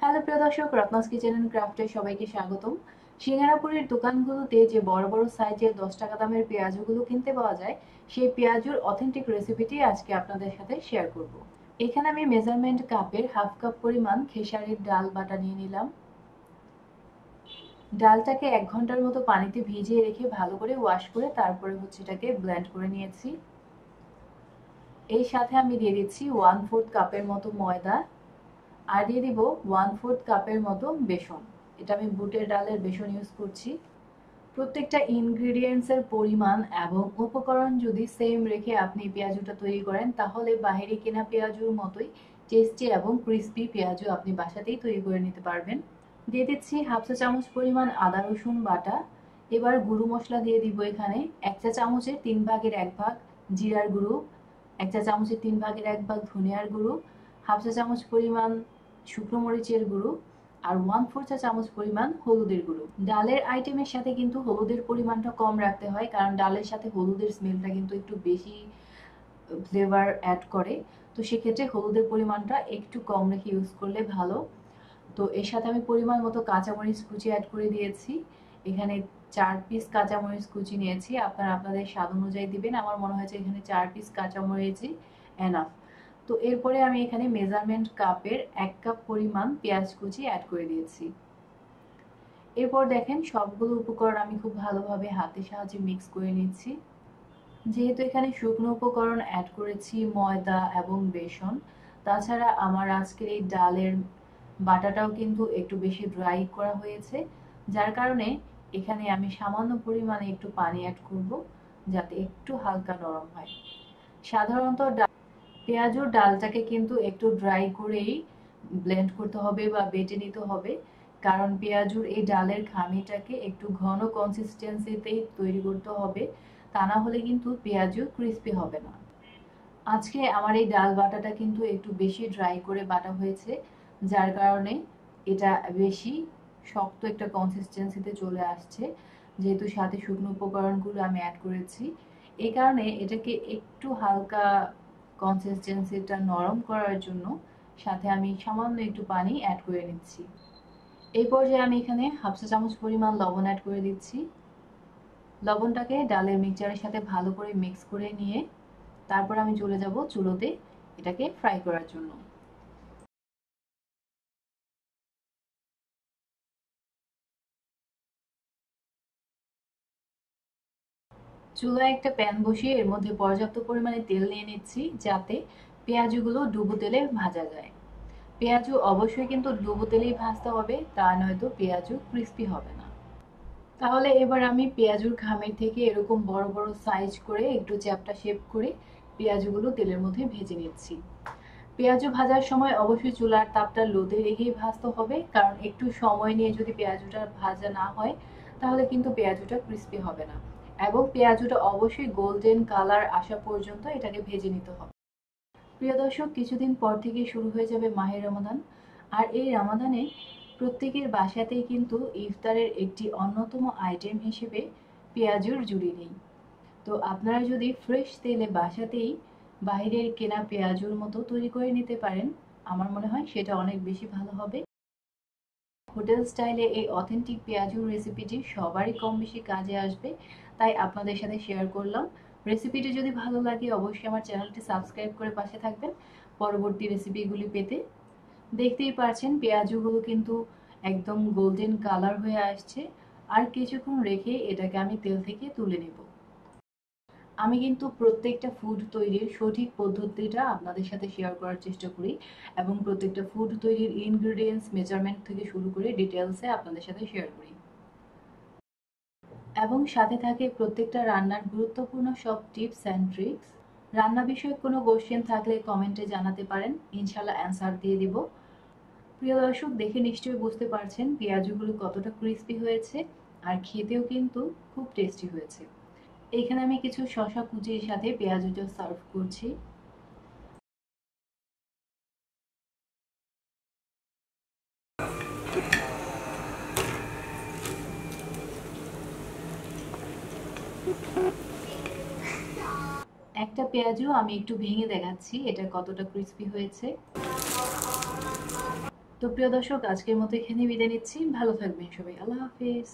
Hello প্রিয় দর্শক, Ratna's kitchen and ক্রাফটে সবাইকে স্বাগতম। সিঙ্গারাপুরের দোকানগুলোতে যে বড় বড় সাইজের 10 টাকা দামের পেঁয়াজগুলো কিনতে পাওয়া যায়, সেই পেঁয়াজুর অথেন্টিক রেসিপিটি আজকে আপনাদের সাথে শেয়ার করব। এখানে আমি মেজারমেন্ট কাপের হাফ কাপ পরিমাণ খেসারির ডাল বাটা নিয়ে নিলাম। ডালটাকে 1 ঘন্টার মতো পানিতে ভিজিয়ে রেখে ভালো করে ওয়াশ করে তারপরে এটাকে ব্লেন্ড করে নিয়েছি। এই সাথে আমি দিয়ে দিচ্ছি 1/4 কাপের মতো ময়দা, আর দিয়ে দিব 1/4 কাপের মতো বেসন। এটা আমি বুটের ডালের বেসন ইউজ করছি। প্রত্যেকটা ইনগ্রেডিয়েন্টস এর পরিমাণ এবং উপকরণ যদি সেম রেখে আপনি পেঁয়াজুটা তৈরি করেন, তাহলে বাইরে কেনা পেঁয়াজুর মতোই টেস্টি এবং ক্রিস্পি পেঁয়াজু আপনি বাসাতেই তৈরি করে নিতে পারবেন। দিয়ে দিচ্ছি হাফ চা চামচ পরিমাণ আদা রসুন বাটা। এবার গুঁড়ো মশলা দিয়ে দিব এখানে 1 চা চামচের 3/1 ভাগ জিরার গুঁড়ো, 1 চা চামচের 3/1 ভাগ ধনিয়ার গুঁড়ো, হাফ চা চামচ পরিমাণ শুকনো মরিচের গুঁড়ো, আর 1/4 চা চামচ পরিমাণ হলুদের গুঁড়ো। ডালের আইটেমের সাথে কিন্তু হলুদের পরিমাণটা কম রাখতে হয়, কারণ ডালের সাথে হলুদের স্মেলটা কিন্তু একটু বেশি ফ্লেভার অ্যাড করে। তো সেক্ষেত্রে হলুদের পরিমাণটা একটু কম রেখে ইউজ করলে ভালো। তো এর সাথে আমি পরিমাণ মতো কাঁচামরিচ কুচি অ্যাড করে দিয়েছি। এখানে 4 পিস কাঁচামরিচ কুচি নিয়েছি, আপনারা আপনাদের স্বাদ অনুযায়ী দিবেন। আমার মনে হয়েছে এখানে 4 পিস কাঁচামরিচই এনাফ। তো এরপরে আমি এখানে মেজারমেন্ট কাপের 1 কাপ পরিমাণ পেঁয়াজ কুচি অ্যাড করে দিয়েছি। এরপর দেখেন সবগুলো উপকরণ আমি খুব ভালোভাবে হাতের সাহায্যে মিক্স করে নিচ্ছি। যেহেতু এখানে শুকনো উপকরণ অ্যাড করেছি ময়দা এবং বেসন, তাছাড়া আমার আজকের এই ডালের বাটাটাও কিন্তু একটু বেশি ড্রাই করা হয়েছে, যার কারণে এখানে আমি সামান্য পরিমাণে একটু পানি অ্যাড করব, যাতে একটু হালকা নরম হয়। সাধারণত পেঁয়াজুর ডালটাকে কিন্তু একটু ড্রাই করেই ব্লেন্ড করতে হবে বা বেটে নিতে হবে, কারণ পেঁয়াজুর এই ডালের খামিটাকে একটু ঘন কনসিস্টেন্সিতেই তৈরি করতে হবে, তা না হলে কিন্তু পেঁয়াজু ক্রিস্পি হবে না। আজকে আমার এই ডাল বাটাটা কিন্তু একটু বেশি ড্রাই করে বাটা হয়েছে, যার কারণে এটা বেশি শক্ত একটা কনসিস্টেন্সিতে চলে আসছে। যেহেতু সাথে শুকনো উপকরণগুলো আমি অ্যাড করেছি, এই কারণে এটাকে একটু হালকা কনসিস্টেন্সিটা নরম করার জন্য সাথে আমি সামান্য একটু পানি অ্যাড করে নিচ্ছি। এই পর্যায়ে আমি এখানে হাফ চা চামচ পরিমাণ লবণ অ্যাড করে দিচ্ছি। লবণটাকে ডালের মিক্সচারের সাথে ভালো করে মিক্স করে নিয়ে তারপর আমি চলে যাব চুলোতে এটাকে ফ্রাই করার জন্য। চুলায় একটা প্যান বসিয়ে এর মধ্যে পর্যাপ্ত পরিমাণে তেল নিয়ে নিচ্ছি, যাতে পেঁয়াজগুলো ডুবো তেলে ভাজা যায়। পেঁয়াজু অবশ্যই কিন্তু ডুবো তেলেই ভাজতে হবে, তা নয়তো পেঁয়াজু ক্রিস্পি হবে না। তাহলে এবার আমি পেঁয়াজুর খামের থেকে এরকম বড় বড় সাইজ করে একটু চ্যাপ্টা শেপ করে পেঁয়াজগুলো তেলের মধ্যে ভেজে নিচ্ছি। পেঁয়াজু ভাজার সময় অবশ্যই চুলার তাপটা লোতে রেখেই ভাজতে হবে, কারণ একটু সময় নিয়ে যদি পেঁয়াজুটা ভাজা না হয়, তাহলে কিন্তু পেঁয়াজুটা ক্রিস্পি হবে না। এবং পেঁয়াজুটা অবশ্যই গোল্ডেন কালার আসা পর্যন্ত এটাকে ভেজে নিতে হবে। প্রিয় দর্শক, কিছুদিন পর থেকে শুরু হয়ে যাবে মাহে রমাদান, আর এই রমাদানে প্রত্যেকের বাসাতেই কিন্তু ইফতারের একটি অন্যতম আইটেম হিসেবে পেঁয়াজুর জুড়ি নেই। তো আপনারা যদি ফ্রেশ তেলে বাসাতেই বাইরের কেনা পেঁয়াজুর মতো তৈরি করে নিতে পারেন, আমার মনে হয় সেটা অনেক বেশি ভালো হবে। হোটেল স্টাইলে এই অথেন্টিক পেঁয়াজুর রেসিপিটি সবারই কম বেশি কাজে আসবে, তাই আপনাদের সাথে শেয়ার করলাম। রেসিপিটি যদি ভালো লাগে অবশ্যই আমার চ্যানেলটি সাবস্ক্রাইব করে পাশে থাকবেন পরবর্তী রেসিপিগুলি পেতে। দেখতেই পারছেন পেঁয়াজুগুলো কিন্তু একদম গোল্ডেন কালার হয়ে আসছে, আর কিছুক্ষণ রেখে এটাকে আমি তেল থেকে তুলে নেব। আমি কিন্তু প্রত্যেকটা ফুড তৈরির সঠিক পদ্ধতিটা আপনাদের সাথে শেয়ার করার চেষ্টা করি, এবং প্রত্যেকটা ফুড তৈরির ইনগ্রেডিয়েন্টস মেজারমেন্ট থেকে শুরু করে ডিটেলসে আপনাদের সাথে শেয়ার করি, এবং সাথে থাকে প্রত্যেকটা রান্নার গুরুত্বপূর্ণ সব টিপস অ্যান্ড ট্রিক্স। রান্না বিষয়ক কোনো কোশ্চেন থাকলে কমেন্টে জানাতে পারেন, ইনশাল্লাহ অ্যান্সার দিয়ে দিব। প্রিয় দর্শক, দেখে নিশ্চয়ই বুঝতে পারছেন পেঁয়াজগুলো কতটা ক্রিস্পি হয়েছে, আর খেতেও কিন্তু খুব টেস্টি হয়েছে। এখানে আমি কিছু শসা কুচির সাথে পেঁয়াজুটা সার্ভ করছি। একটা পেঁয়াজু আমি একটু ভেঙে দেখাচ্ছি এটা কতটা ক্রিস্পি হয়েছে। তো প্রিয় দর্শক, আজকের মতো এখানে বিদায় নিচ্ছি। ভালো থাকবেন সবাই। আল্লাহ হাফিজ।